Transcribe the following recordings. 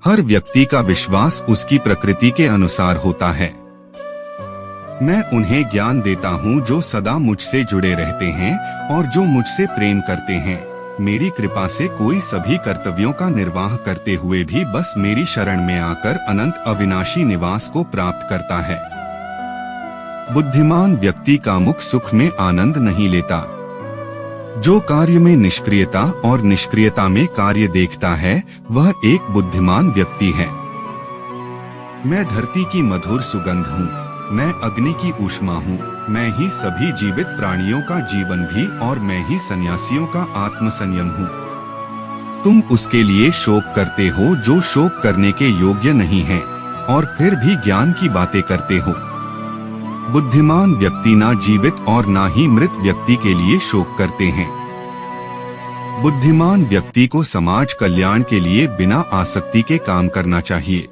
हर व्यक्ति का विश्वास उसकी प्रकृति के अनुसार होता है। मैं उन्हें ज्ञान देता हूँ जो सदा मुझसे जुड़े रहते हैं और जो मुझसे प्रेम करते हैं। मेरी कृपा से कोई सभी कर्तव्यों का निर्वाह करते हुए भी बस मेरी शरण में आकर अनंत अविनाशी निवास को प्राप्त करता है। बुद्धिमान व्यक्ति का मुख सुख में आनंद नहीं लेता। जो कार्य में निष्क्रियता और निष्क्रियता में कार्य देखता है वह एक बुद्धिमान व्यक्ति है। मैं धरती की मधुर सुगंध हूँ, मैं अग्नि की ऊष्मा हूँ, मैं ही सभी जीवित प्राणियों का जीवन भी और मैं ही सन्यासियों का आत्मसंयम हूँ। तुम उसके लिए शोक करते हो जो शोक करने के योग्य नहीं है और फिर भी ज्ञान की बातें करते हो। बुद्धिमान व्यक्ति ना जीवित और ना ही मृत व्यक्ति के लिए शोक करते हैं। बुद्धिमान व्यक्ति को समाज कल्याण के लिए बिना आसक्ति के काम करना चाहिए।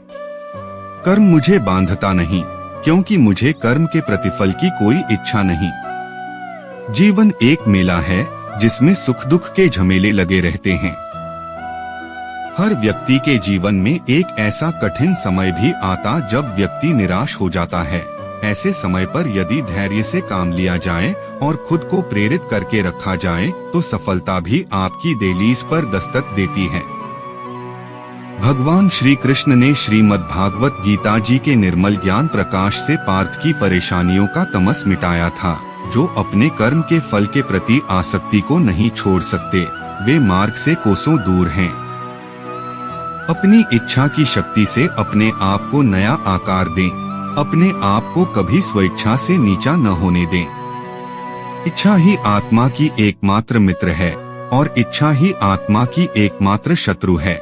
कर्म मुझे बांधता नहीं, क्योंकि मुझे कर्म के प्रतिफल की कोई इच्छा नहीं। जीवन एक मेला है जिसमें सुख दुख के झमेले लगे रहते हैं। हर व्यक्ति के जीवन में एक ऐसा कठिन समय भी आता जब व्यक्ति निराश हो जाता है। ऐसे समय पर यदि धैर्य से काम लिया जाए और खुद को प्रेरित करके रखा जाए तो सफलता भी आपकी दहलीज पर दस्तक देती है। भगवान श्री कृष्ण ने श्रीमद् भागवत गीता जी के निर्मल ज्ञान प्रकाश से पार्थ की परेशानियों का तमस मिटाया था। जो अपने कर्म के फल के प्रति आसक्ति को नहीं छोड़ सकते वे मार्ग से कोसों दूर हैं। अपनी इच्छा की शक्ति से अपने आप को नया आकार दें। अपने आप को कभी स्वेच्छा से नीचा न होने दें। इच्छा ही आत्मा की एकमात्र मित्र है और इच्छा ही आत्मा की एकमात्र शत्रु है।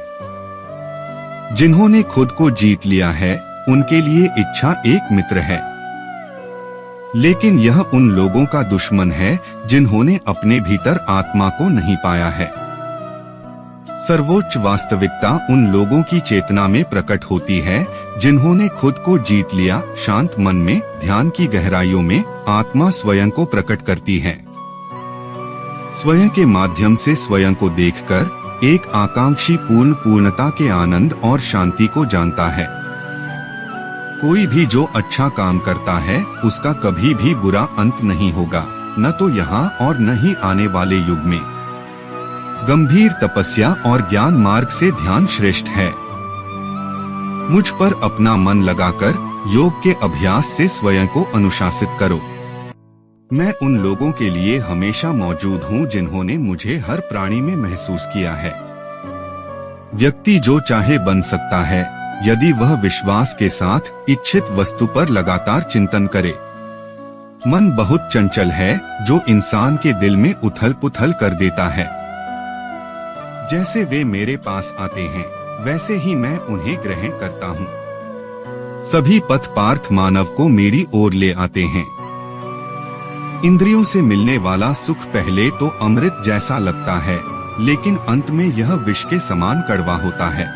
जिन्होंने खुद को जीत लिया है उनके लिए इच्छा एक मित्र है, लेकिन यह उन लोगों का दुश्मन है जिन्होंने अपने भीतर आत्मा को नहीं पाया है। सर्वोच्च वास्तविकता उन लोगों की चेतना में प्रकट होती है जिन्होंने खुद को जीत लिया। शांत मन में ध्यान की गहराइयों में आत्मा स्वयं को प्रकट करती है। स्वयं के माध्यम से स्वयं को देखकर एक आकांक्षी पूर्णता के आनंद और शांति को जानता है। कोई भी जो अच्छा काम करता है उसका कभी भी बुरा अंत नहीं होगा, न तो यहाँ और न ही आने वाले युग में। गंभीर तपस्या और ज्ञान मार्ग से ध्यान श्रेष्ठ है। मुझ पर अपना मन लगाकर योग के अभ्यास से स्वयं को अनुशासित करो। मैं उन लोगों के लिए हमेशा मौजूद हूँ जिन्होंने मुझे हर प्राणी में महसूस किया है। व्यक्ति जो चाहे बन सकता है यदि वह विश्वास के साथ इच्छित वस्तु पर लगातार चिंतन करे। मन बहुत चंचल है जो इंसान के दिल में उथल पुथल कर देता है। जैसे वे मेरे पास आते हैं वैसे ही मैं उन्हें ग्रहण करता हूँ। सभी पथ पार्थ मानव को मेरी ओर ले आते हैं। इंद्रियों से मिलने वाला सुख पहले तो अमृत जैसा लगता है, लेकिन अंत में यह विष के समान कड़वा होता है।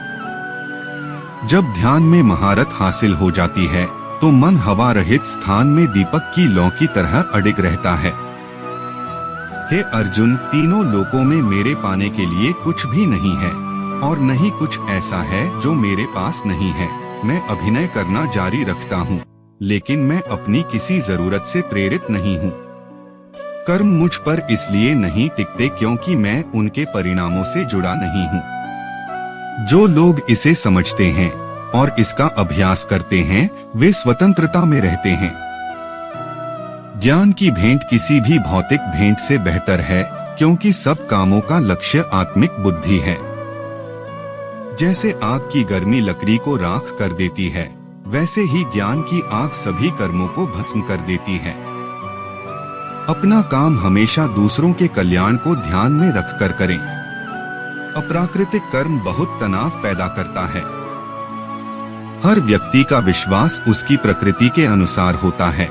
जब ध्यान में महारत हासिल हो जाती है तो मन हवा रहित स्थान में दीपक की लौ की तरह अडिग रहता है। हे अर्जुन, तीनों लोकों में मेरे पाने के लिए कुछ भी नहीं है और नहीं कुछ ऐसा है जो मेरे पास नहीं है। मैं अभिनय करना जारी रखता हूँ, लेकिन मैं अपनी किसी जरूरत से प्रेरित नहीं हूँ। कर्म मुझ पर इसलिए नहीं टिकते क्योंकि मैं उनके परिणामों से जुड़ा नहीं हूँ। जो लोग इसे समझते हैं और इसका अभ्यास करते हैं वे स्वतंत्रता में रहते हैं। ज्ञान की भेंट किसी भी भौतिक भेंट से बेहतर है क्योंकि सब कामों का लक्ष्य आत्मिक बुद्धि है। जैसे आग की गर्मी लकड़ी को राख कर देती है, वैसे ही ज्ञान की आग सभी कर्मों को भस्म कर देती है। अपना काम हमेशा दूसरों के कल्याण को ध्यान में रखकर करें। अप्राकृतिक कर्म बहुत तनाव पैदा करता है। हर व्यक्ति का विश्वास उसकी प्रकृति के अनुसार होता है।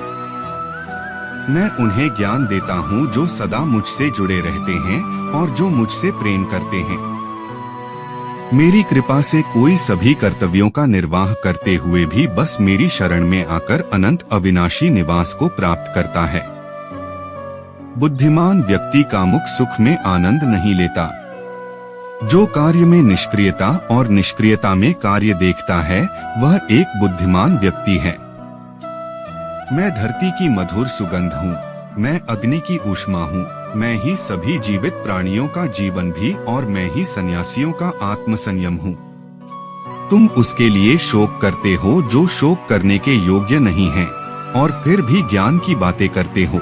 मैं उन्हें ज्ञान देता हूँ जो सदा मुझसे जुड़े रहते हैं और जो मुझसे प्रेम करते हैं। मेरी कृपा से कोई सभी कर्तव्यों का निर्वाह करते हुए भी बस मेरी शरण में आकर अनंत अविनाशी निवास को प्राप्त करता है। बुद्धिमान व्यक्ति का मुख सुख में आनंद नहीं लेता। जो कार्य में निष्क्रियता और निष्क्रियता में कार्य देखता है वह एक बुद्धिमान व्यक्ति है। मैं धरती की मधुर सुगंध हूँ, मैं अग्नि की ऊष्मा हूँ, मैं ही सभी जीवित प्राणियों का जीवन भी और मैं ही सन्यासियों का आत्मसंयम हूँ। तुम उसके लिए शोक करते हो जो शोक करने के योग्य नहीं है और फिर भी ज्ञान की बातें करते हो।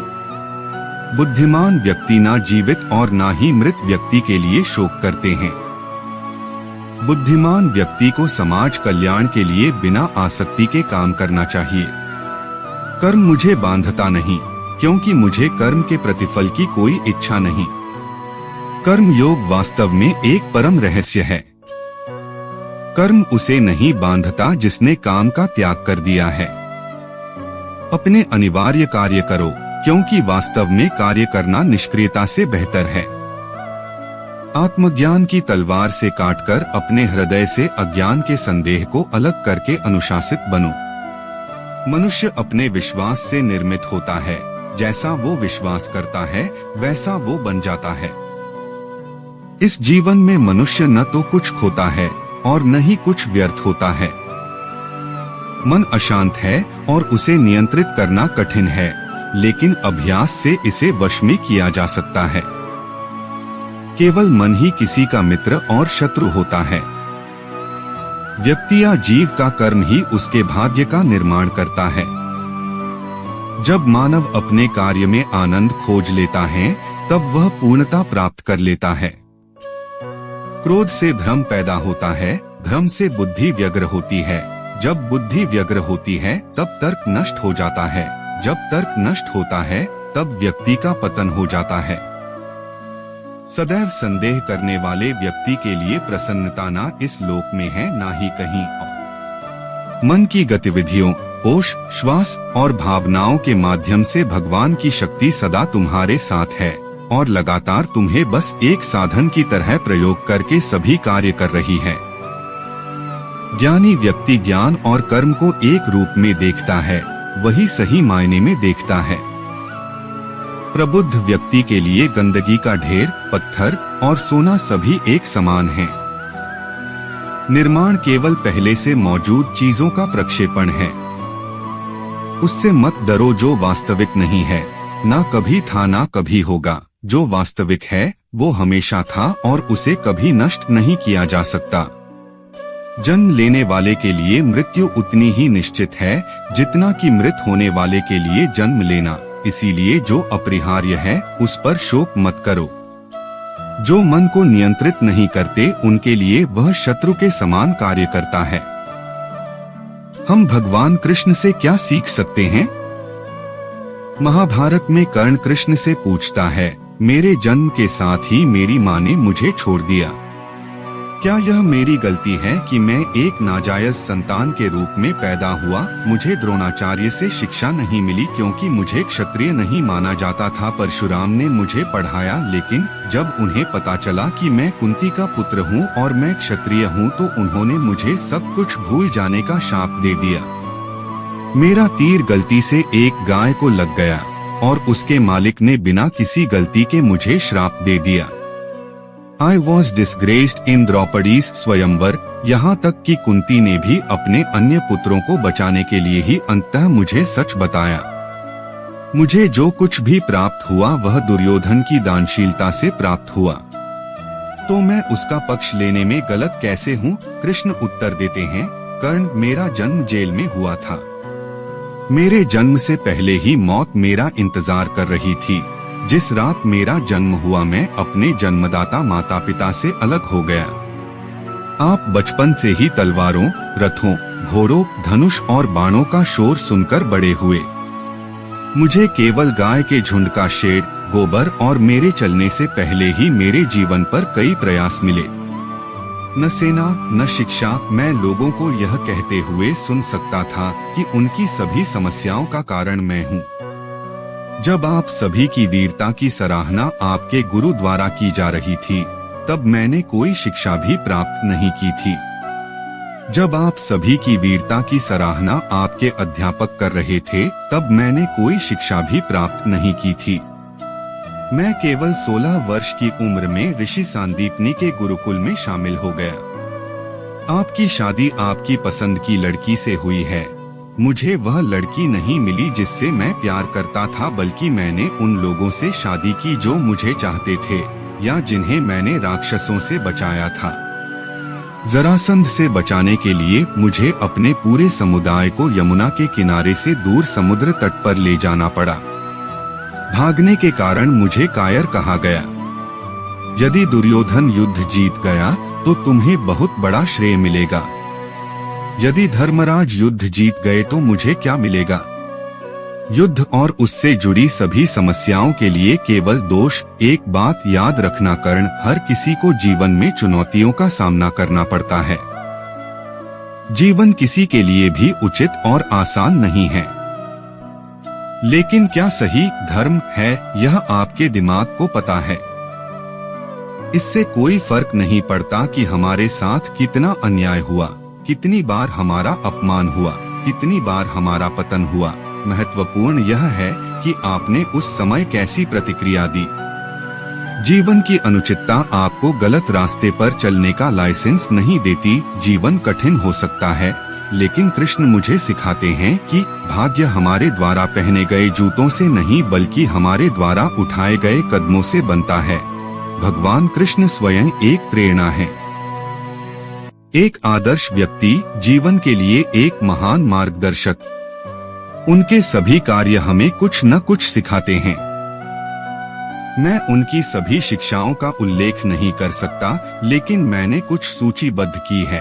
बुद्धिमान व्यक्ति ना जीवित और ना ही मृत व्यक्ति के लिए शोक करते हैं। बुद्धिमान व्यक्ति को समाज कल्याण के लिए बिना आसक्ति के काम करना चाहिए। कर्म मुझे बांधता नहीं, क्योंकि मुझे कर्म के प्रतिफल की कोई इच्छा नहीं। कर्म योग वास्तव में एक परम रहस्य है। कर्म उसे नहीं बांधता जिसने काम का त्याग कर दिया है। अपने अनिवार्य कार्य करो, क्योंकि वास्तव में कार्य करना निष्क्रियता से बेहतर है। आत्मज्ञान की तलवार से काटकर अपने हृदय से अज्ञान के संदेह को अलग करके अनुशासित बनो। मनुष्य अपने विश्वास से निर्मित होता है, जैसा वो विश्वास करता है वैसा वो बन जाता है। इस जीवन में मनुष्य न तो कुछ खोता है और न ही कुछ व्यर्थ होता है। मन अशांत है और उसे नियंत्रित करना कठिन है, लेकिन अभ्यास से इसे वश में किया जा सकता है। केवल मन ही किसी का मित्र और शत्रु होता है। व्यक्ति या जीव का कर्म ही उसके भाग्य का निर्माण करता है। जब मानव अपने कार्य में आनंद खोज लेता है तब वह पूर्णता प्राप्त कर लेता है। क्रोध से भ्रम पैदा होता है, भ्रम से बुद्धि व्यग्र होती है, जब बुद्धि व्यग्र होती है तब तर्क नष्ट हो जाता है, जब तर्क नष्ट होता है तब व्यक्ति का पतन हो जाता है। सदैव संदेह करने वाले व्यक्ति के लिए प्रसन्नता ना इस लोक में है ना ही कहीं और। मन की गतिविधियों, होश, श्वास और भावनाओं के माध्यम से भगवान की शक्ति सदा तुम्हारे साथ है और लगातार तुम्हें बस एक साधन की तरह प्रयोग करके सभी कार्य कर रही है। ज्ञानी व्यक्ति ज्ञान और कर्म को एक रूप में देखता है, वही सही मायने में देखता है। प्रबुद्ध व्यक्ति के लिए गंदगी का ढेर, पत्थर और सोना सभी एक समान हैं। निर्माण केवल पहले से मौजूद चीजों का प्रक्षेपण है। उससे मत डरो जो वास्तविक नहीं है, ना कभी था ना कभी होगा। जो वास्तविक है वो हमेशा था और उसे कभी नष्ट नहीं किया जा सकता। जन्म लेने वाले के लिए मृत्यु उतनी ही निश्चित है जितना कि मृत होने वाले के लिए जन्म लेना। इसीलिए जो अपरिहार्य है उस पर शोक मत करो। जो मन को नियंत्रित नहीं करते उनके लिए वह शत्रु के समान कार्य करता है। हम भगवान कृष्ण से क्या सीख सकते हैं? महाभारत में कर्ण कृष्ण से पूछता है, मेरे जन्म के साथ ही मेरी माँ ने मुझे छोड़ दिया। क्या यह मेरी गलती है कि मैं एक नाजायज संतान के रूप में पैदा हुआ? मुझे द्रोणाचार्य से शिक्षा नहीं मिली क्योंकि मुझे क्षत्रिय नहीं माना जाता था। परशुराम ने मुझे पढ़ाया, लेकिन जब उन्हें पता चला कि मैं कुंती का पुत्र हूँ और मैं क्षत्रिय हूँ तो उन्होंने मुझे सब कुछ भूल जाने का शाप दे दिया। मेरा तीर गलती से एक गाय को लग गया और उसके मालिक ने बिना किसी गलती के मुझे श्राप दे दिया। I was disgraced in द्रौपदी's स्वयंवर। यहाँ तक कि कुंती ने भी अपने अन्य पुत्रों को बचाने के लिए ही अंततः मुझे सच बताया। मुझे जो कुछ भी प्राप्त हुआ वह दुर्योधन की दानशीलता से प्राप्त हुआ, तो मैं उसका पक्ष लेने में गलत कैसे हूँ? कृष्ण उत्तर देते हैं, कर्ण, मेरा जन्म जेल में हुआ था। मेरे जन्म से पहले ही मौत मेरा इंतजार कर रही थी। जिस रात मेरा जन्म हुआ मैं अपने जन्मदाता माता पिता से अलग हो गया। आप बचपन से ही तलवारों, रथों, घोड़ों, धनुष और बाणों का शोर सुनकर बड़े हुए। मुझे केवल गाय के झुंड का शेड, गोबर और मेरे चलने से पहले ही मेरे जीवन पर कई प्रयास मिले। न सेना न शिक्षा, मैं लोगों को यह कहते हुए सुन सकता था कि उनकी सभी समस्याओं का कारण मैं हूँ। जब आप सभी की वीरता की सराहना आपके गुरु द्वारा की जा रही थी, तब मैंने कोई शिक्षा भी प्राप्त नहीं की थी। जब आप सभी की वीरता की सराहना आपके अध्यापक कर रहे थे, तब मैंने कोई शिक्षा भी प्राप्त नहीं की थी। मैं केवल 16 वर्ष की उम्र में ऋषि सांदीपनी के गुरुकुल में शामिल हो गया। आपकी शादी आपकी पसंद की लड़की से हुई है। मुझे वह लड़की नहीं मिली जिससे मैं प्यार करता था, बल्कि मैंने उन लोगों से शादी की जो मुझे चाहते थे या जिन्हें मैंने राक्षसों से बचाया था। जरासंध से बचाने के लिए मुझे अपने पूरे समुदाय को यमुना के किनारे से दूर समुद्र तट पर ले जाना पड़ा। भागने के कारण मुझे कायर कहा गया। यदि दुर्योधन युद्ध जीत गया तो तुम्हें बहुत बड़ा श्रेय मिलेगा। यदि धर्मराज युद्ध जीत गए तो मुझे क्या मिलेगा? युद्ध और उससे जुड़ी सभी समस्याओं के लिए केवल दोष। एक बात याद रखना, कर्ण, हर किसी को जीवन में चुनौतियों का सामना करना पड़ता है। जीवन किसी के लिए भी उचित और आसान नहीं है। लेकिन क्या सही धर्म है, यह आपके दिमाग को पता है। इससे कोई फर्क नहीं पड़ता कि हमारे साथ कितना अन्याय हुआ, कितनी बार हमारा अपमान हुआ, कितनी बार हमारा पतन हुआ। महत्वपूर्ण यह है कि आपने उस समय कैसी प्रतिक्रिया दी। जीवन की अनुचितता आपको गलत रास्ते पर चलने का लाइसेंस नहीं देती। जीवन कठिन हो सकता है, लेकिन कृष्ण मुझे सिखाते हैं कि भाग्य हमारे द्वारा पहने गए जूतों से नहीं बल्कि हमारे द्वारा उठाए गए कदमों से बनता है। भगवान कृष्ण स्वयं एक प्रेरणा है, एक आदर्श व्यक्ति, जीवन के लिए एक महान मार्गदर्शक। उनके सभी कार्य हमें कुछ न कुछ सिखाते हैं। मैं उनकी सभी शिक्षाओं का उल्लेख नहीं कर सकता, लेकिन मैंने कुछ सूचीबद्ध की है।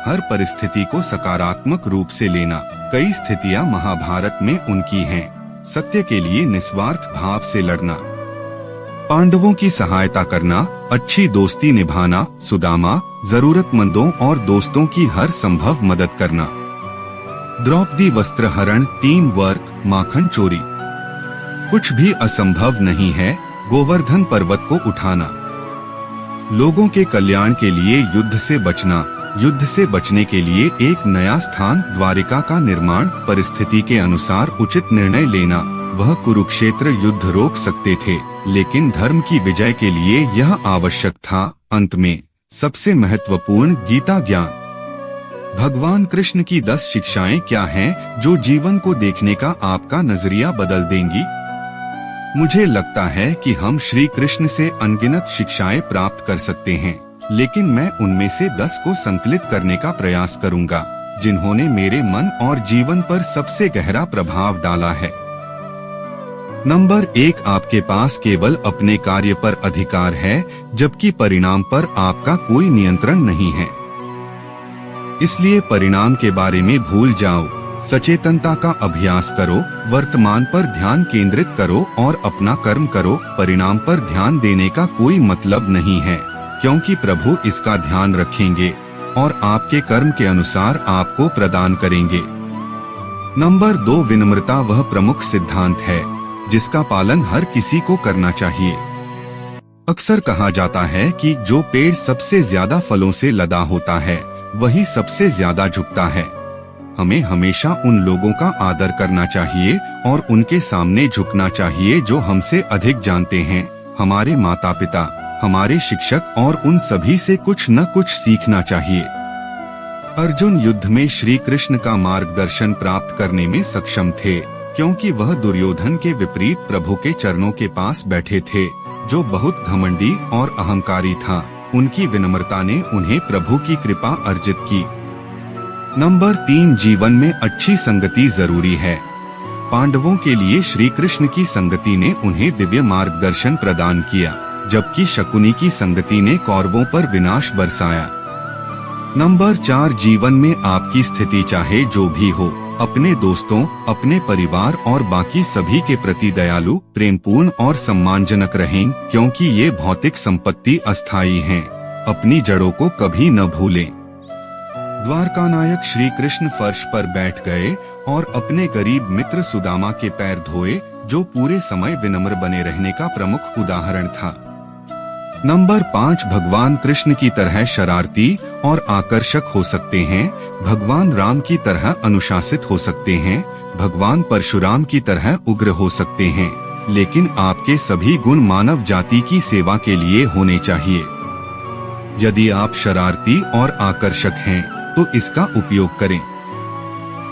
हर परिस्थिति को सकारात्मक रूप से लेना। कई स्थितियां महाभारत में उनकी हैं। सत्य के लिए निस्वार्थ भाव से लड़ना, पांडवों की सहायता करना, अच्छी दोस्ती निभाना, सुदामा, जरूरतमंदों और दोस्तों की हर संभव मदद करना, द्रौपदी वस्त्र हरण, टीम वर्क, माखन चोरी। कुछ भी असंभव नहीं है। गोवर्धन पर्वत को उठाना, लोगों के कल्याण के लिए युद्ध से बचना, युद्ध से बचने के लिए एक नया स्थान, द्वारिका का निर्माण, परिस्थिति के अनुसार उचित निर्णय लेना। वह कुरुक्षेत्र युद्ध रोक सकते थे, लेकिन धर्म की विजय के लिए यह आवश्यक था। अंत में सबसे महत्वपूर्ण, गीता ज्ञान। भगवान कृष्ण की 10 शिक्षाएं क्या हैं जो जीवन को देखने का आपका नजरिया बदल देंगी? मुझे लगता है कि हम श्री कृष्ण से अनगिनत शिक्षाएं प्राप्त कर सकते हैं, लेकिन मैं उनमें से 10 को संकलित करने का प्रयास करूंगा, जिन्होंने मेरे मन और जीवन पर सबसे गहरा प्रभाव डाला है। नंबर 1, आपके पास केवल अपने कार्य पर अधिकार है, जबकि परिणाम पर आपका कोई नियंत्रण नहीं है। इसलिए परिणाम के बारे में भूल जाओ। सचेतनता का अभ्यास करो, वर्तमान पर ध्यान केंद्रित करो और अपना कर्म करो। परिणाम पर ध्यान देने का कोई मतलब नहीं है, क्योंकि प्रभु इसका ध्यान रखेंगे और आपके कर्म के अनुसार आपको प्रदान करेंगे। नंबर 2, विनम्रता वह प्रमुख सिद्धांत है जिसका पालन हर किसी को करना चाहिए। अक्सर कहा जाता है कि जो पेड़ सबसे ज्यादा फलों से लदा होता है वही सबसे ज्यादा झुकता है। हमें हमेशा उन लोगों का आदर करना चाहिए और उनके सामने झुकना चाहिए जो हमसे अधिक जानते हैं। हमारे माता पिता, हमारे शिक्षक और उन सभी से कुछ न कुछ सीखना चाहिए। अर्जुन युद्ध में श्री कृष्ण का मार्गदर्शन प्राप्त करने में सक्षम थे, क्योंकि वह दुर्योधन के विपरीत प्रभु के चरणों के पास बैठे थे, जो बहुत घमंडी और अहंकारी था। उनकी विनम्रता ने उन्हें प्रभु की कृपा अर्जित की। नंबर 3, जीवन में अच्छी संगति जरूरी है। पांडवों के लिए श्री कृष्ण की संगति ने उन्हें दिव्य मार्गदर्शन प्रदान किया, जबकि शकुनी की संगति ने कौरवों पर विनाश बरसाया। नंबर 4, जीवन में आपकी स्थिति चाहे जो भी हो, अपने दोस्तों, अपने परिवार और बाकी सभी के प्रति दयालु, प्रेमपूर्ण और सम्मानजनक रहें, क्योंकि ये भौतिक संपत्ति अस्थायी हैं। अपनी जड़ों को कभी न भूलें। द्वारका नायक श्री कृष्ण फर्श पर बैठ गए और अपने गरीब मित्र सुदामा के पैर धोए, जो पूरे समय विनम्र बने रहने का प्रमुख उदाहरण था। नंबर 5, भगवान कृष्ण की तरह शरारती और आकर्षक हो सकते हैं, भगवान राम की तरह अनुशासित हो सकते हैं, भगवान परशुराम की तरह उग्र हो सकते हैं, लेकिन आपके सभी गुण मानव जाति की सेवा के लिए होने चाहिए। यदि आप शरारती और आकर्षक हैं, तो इसका उपयोग करें।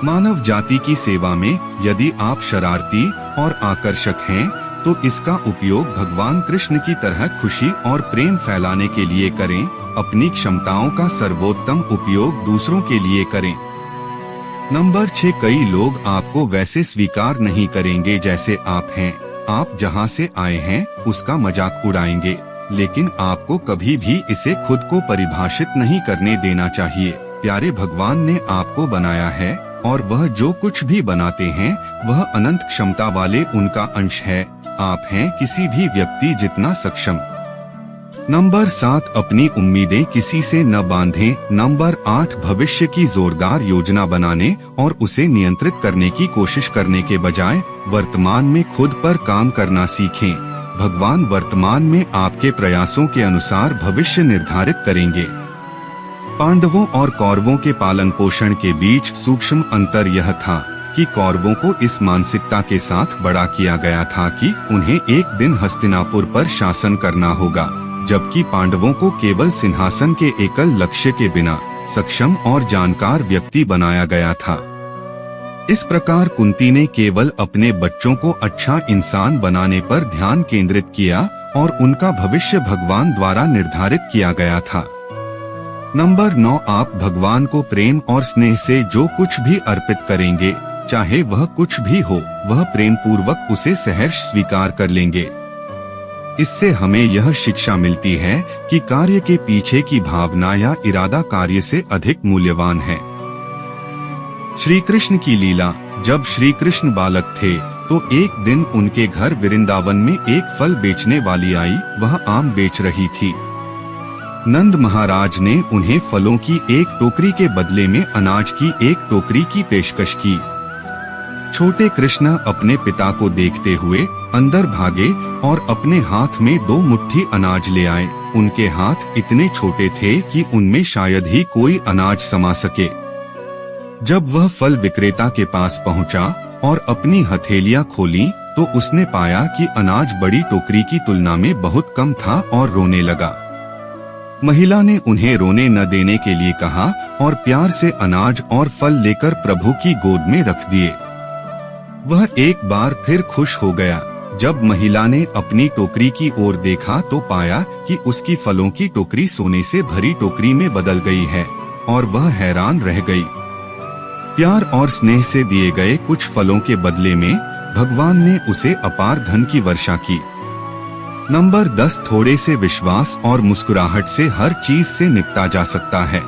मानव जाति की सेवा में यदि आप शरारती और आकर्षक हैं, तो इसका उपयोग भगवान कृष्ण की तरह खुशी और प्रेम फैलाने के लिए करें। अपनी क्षमताओं का सर्वोत्तम उपयोग दूसरों के लिए करें। नंबर 6, कई लोग आपको वैसे स्वीकार नहीं करेंगे जैसे आप हैं। आप जहां से आए हैं उसका मजाक उड़ाएंगे, लेकिन आपको कभी भी इसे खुद को परिभाषित नहीं करने देना चाहिए। प्यारे भगवान ने आपको बनाया है और वह जो कुछ भी बनाते हैं वह अनंत क्षमता वाले उनका अंश है। आप हैं किसी भी व्यक्ति जितना सक्षम। नंबर 7, अपनी उम्मीदें किसी से न बांधें। नंबर 8, भविष्य की जोरदार योजना बनाने और उसे नियंत्रित करने की कोशिश करने के बजाय वर्तमान में खुद पर काम करना सीखें। भगवान वर्तमान में आपके प्रयासों के अनुसार भविष्य निर्धारित करेंगे। पांडवों और कौरवों के पालन पोषण के बीच सूक्ष्म अंतर यह था कि कौरवों को इस मानसिकता के साथ बड़ा किया गया था कि उन्हें एक दिन हस्तिनापुर पर शासन करना होगा, जबकि पांडवों को केवल सिंहासन के एकल लक्ष्य के बिना सक्षम और जानकार व्यक्ति बनाया गया था। इस प्रकार कुंती ने केवल अपने बच्चों को अच्छा इंसान बनाने पर ध्यान केंद्रित किया और उनका भविष्य भगवान द्वारा निर्धारित किया गया था। नंबर 9, आप भगवान को प्रेम और स्नेह से जो कुछ भी अर्पित करेंगे, चाहे वह कुछ भी हो, वह प्रेम पूर्वक उसे सहर्ष स्वीकार कर लेंगे। इससे हमें यह शिक्षा मिलती है कि कार्य के पीछे की भावना या इरादा कार्य से अधिक मूल्यवान है। श्री कृष्ण की लीला। जब श्री कृष्ण बालक थे तो एक दिन उनके घर वृंदावन में एक फल बेचने वाली आई। वह आम बेच रही थी। नंद महाराज ने उन्हें फलों की एक टोकरी के बदले में अनाज की एक टोकरी की पेशकश की। छोटे कृष्ण अपने पिता को देखते हुए अंदर भागे और अपने हाथ में 2 मुट्ठी अनाज ले आए। उनके हाथ इतने छोटे थे कि उनमें शायद ही कोई अनाज समा सके। जब वह फल विक्रेता के पास पहुंचा और अपनी हथेलियां खोली तो उसने पाया कि अनाज बड़ी टोकरी की तुलना में बहुत कम था और रोने लगा। महिला ने उन्हें रोने न देने के लिए कहा और प्यार से अनाज और फल लेकर प्रभु की गोद में रख दिए। वह एक बार फिर खुश हो गया। जब महिला ने अपनी टोकरी की ओर देखा तो पाया कि उसकी फलों की टोकरी सोने से भरी टोकरी में बदल गई है और वह हैरान रह गई। प्यार और स्नेह से दिए गए कुछ फलों के बदले में भगवान ने उसे अपार धन की वर्षा की। नंबर 10, थोड़े से विश्वास और मुस्कुराहट से हर चीज से निपटा जा सकता है।